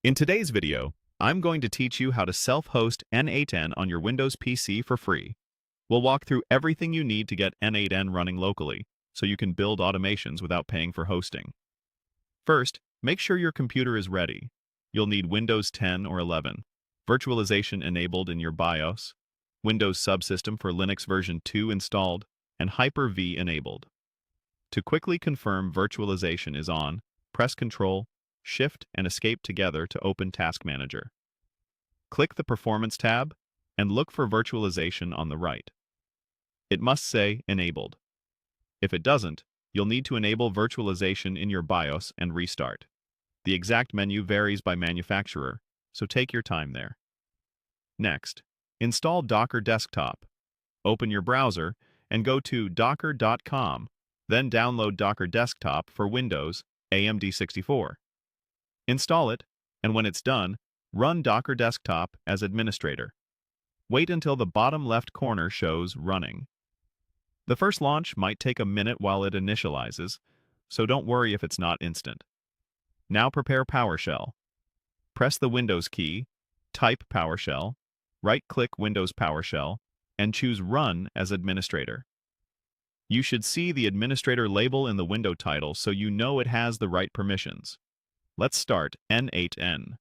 In today's video, I'm going to teach you how to self-host n8n on your Windows PC for free. We'll walk through everything you need to get n8n running locally, so you can build automations without paying for hosting. First, make sure your computer is ready. You'll need Windows 10 or 11, virtualization enabled in your BIOS, Windows subsystem for Linux version 2 installed, and Hyper-V enabled. To quickly confirm virtualization is on, press Ctrl, Shift, and Escape together to open Task Manager. Click the Performance tab and look for virtualization on the right. It must say Enabled. If it doesn't, you'll need to enable virtualization in your BIOS and restart. The exact menu varies by manufacturer, so take your time there. Next, install Docker Desktop. Open your browser and go to docker.com, then download Docker Desktop for Windows AMD64. Install it, and when it's done, run Docker Desktop as administrator. Wait until the bottom left corner shows Running. The first launch might take a minute while it initializes, so don't worry if it's not instant. Now prepare PowerShell. Press the Windows key, type PowerShell, right-click Windows PowerShell, and choose Run as administrator. You should see the administrator label in the window title so you know it has the right permissions. Let's start n8n.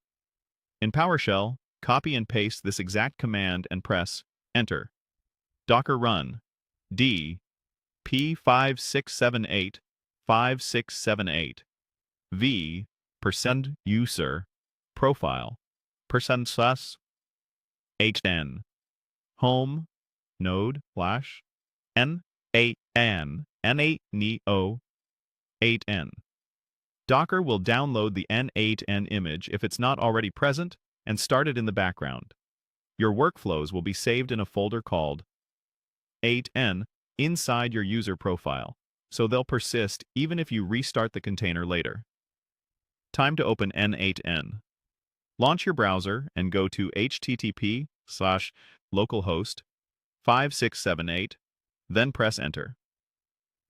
In PowerShell, copy and paste this exact command and press Enter. Docker run d p5678 5678 v %user profile %sus hn home node flash n8n n8neo 8n. Docker will download the n8n image if it's not already present and start it in the background. Your workflows will be saved in a folder called 8n inside your user profile, so they'll persist even if you restart the container later. Time to open n8n. Launch your browser and go to http://localhost 5678, then press Enter.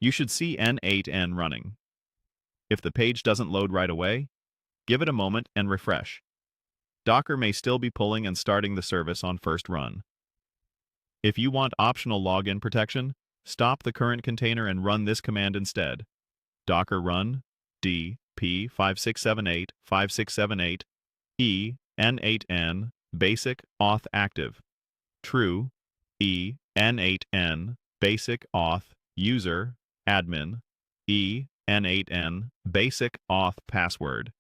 You should see n8n running. If the page doesn't load right away, give it a moment and refresh. Docker may still be pulling and starting the service on first run. If you want optional login protection, stop the current container and run this command instead. Docker run d p5678 5678 e n8n basic auth active true e n8n basic auth user admin e n8n basic auth password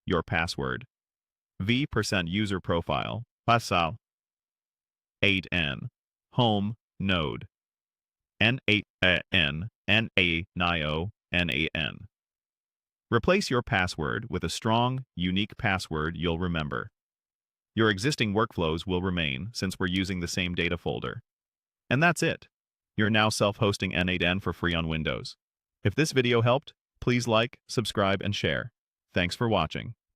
your password v %user profile passal 8n home node n8n n8nio n8n. Replace your password with a strong, unique password you'll remember. Your existing workflows will remain since we're using the same data folder. And that's it. You're now self-hosting n8n for free on Windows. If this video helped, please like, subscribe, and share. Thanks for watching.